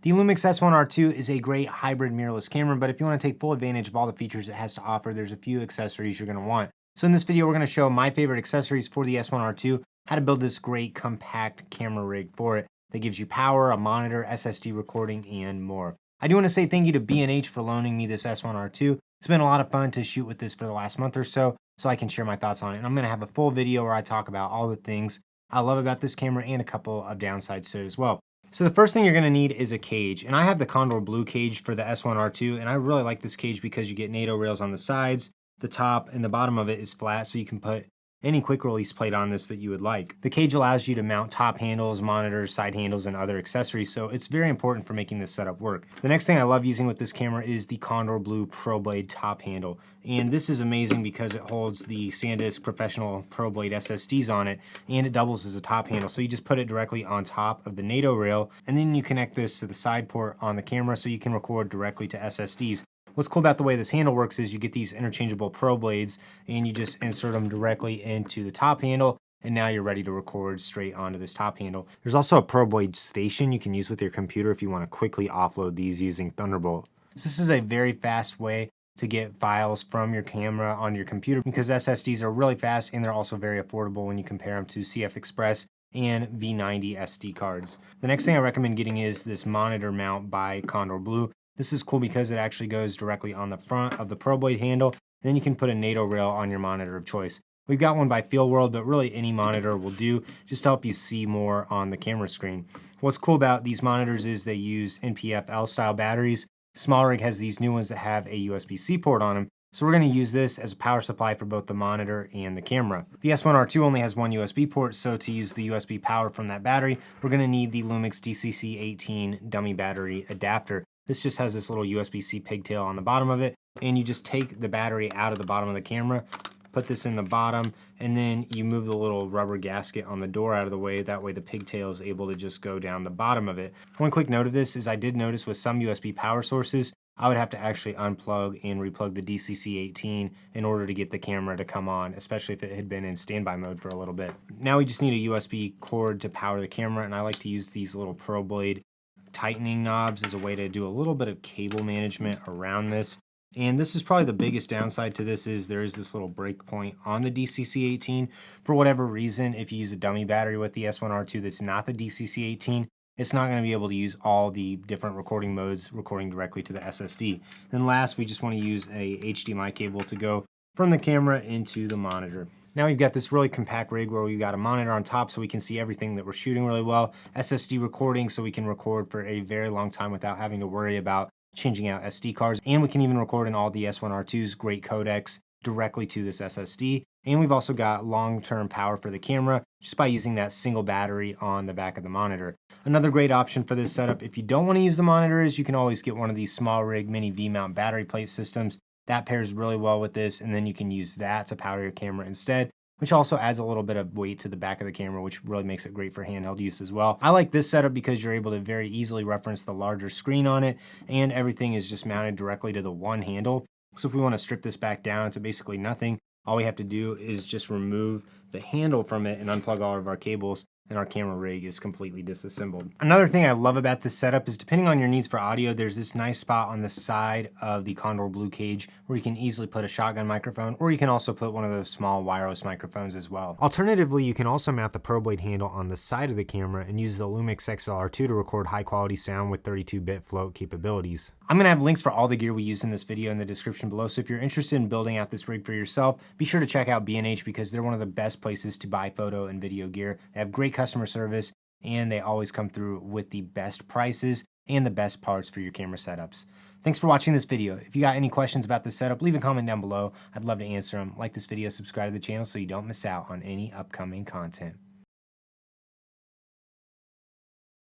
The Lumix S1R II is a great hybrid mirrorless camera, but if you want to take full advantage of all the features it has to offer, there's a few accessories you're going to want. So in this video, we're going to show my favorite accessories for the S1R II, how to build this great compact camera rig for it that gives you power, a monitor, SSD recording, and more. I do want to say thank you to B&H for loaning me this S1R II. It's been a lot of fun to shoot with this for the last month or so I can share my thoughts on it. And I'm going to have a full video where I talk about all the things I love about this camera and a couple of downsides to it as well. So the first thing you're going to need is a cage, and I have the Condor Blue cage for the S1R II, and I really like this cage because you get NATO rails on the sides, the top, and the bottom of it is flat, so you can put any quick release plate on this that you would like. The cage allows you to mount top handles, monitors, side handles, and other accessories, so it's very important for making this setup work. The next thing I love using with this camera is the Condor Blue Pro Blade top handle, and this is amazing because it holds the SanDisk Professional Pro Blade SSDs on it, and it doubles as a top handle, so you just put it directly on top of the NATO rail, and then you connect this to the side port on the camera so you can record directly to SSDs. What's cool about the way this handle works is you get these interchangeable Pro Blades and you just insert them directly into the top handle, and now you're ready to record straight onto this top handle. There's also a Pro Blade station you can use with your computer if you want to quickly offload these using Thunderbolt. So this is a very fast way to get files from your camera on your computer because SSDs are really fast and they're also very affordable when you compare them to CF Express and V90 SD cards. The next thing I recommend getting is this monitor mount by Condor Blue. This is cool because it actually goes directly on the front of the Pro Blade handle, and then you can put a NATO rail on your monitor of choice. We've got one by FieldWorld, but really any monitor will do just to help you see more on the camera screen. What's cool about these monitors is they use NPFL style batteries. S1RII has these new ones that have a USB-C port on them, so we're going to use this as a power supply for both the monitor and the camera. The S1R II only has one USB port, so to use the USB power from that battery, we're going to need the Lumix DCC18 dummy battery adapter. This just has this little USB-C pigtail on the bottom of it, and you just take the battery out of the bottom of the camera, put this in the bottom, and then you move the little rubber gasket on the door out of the way. That way the pigtail is able to just go down the bottom of it. One quick note of this is I did notice with some USB power sources, I would have to actually unplug and replug the DCC18 in order to get the camera to come on, especially if it had been in standby mode for a little bit. Now we just need a USB cord to power the camera, and I like to use these little Pro Blade tightening knobs as a way to do a little bit of cable management around this. And this is probably the biggest downside to this is there is this little break point on the DCC18. For whatever reason, if you use a dummy battery with the S1R II that's not the DCC18, it's not going to be able to use all the different recording modes recording directly to the SSD. Then last, we just want to use a HDMI cable to go from the camera into the monitor. Now we've got this really compact rig where we've got a monitor on top so we can see everything that we're shooting really well, SSD recording so we can record for a very long time without having to worry about changing out SD cards, and we can even record in all the S1R II's great codecs directly to this SSD. And we've also got long-term power for the camera just by using that single battery on the back of the monitor. Another great option for this setup, if you don't want to use the monitor, is you can always get one of these S1RII mini V-mount battery plate systems. That pairs really well with this, and then you can use that to power your camera instead, which also adds a little bit of weight to the back of the camera, which really makes it great for handheld use as well. I like this setup because you're able to very easily reference the larger screen on it, and everything is just mounted directly to the one handle. So if we want to strip this back down to basically nothing, all we have to do is just remove the handle from it and unplug all of our cables, and our camera rig is completely disassembled. Another thing I love about this setup is depending on your needs for audio, there's this nice spot on the side of the Condor Blue cage where you can easily put a shotgun microphone, or you can also put one of those small wireless microphones as well. Alternatively, you can also mount the Pro Blade handle on the side of the camera and use the Lumix XLR2 to record high quality sound with 32-bit float capabilities. I'm going to have links for all the gear we used in this video in the description below, so if you're interested in building out this rig for yourself, be sure to check out B&H because they're one of the best places to buy photo and video gear. They have great customer service, and they always come through with the best prices and the best parts for your camera setups. Thanks for watching this video. If you got any questions about this setup, leave a comment down below. I'd love to answer them. Like this video, subscribe to the channel so you don't miss out on any upcoming content.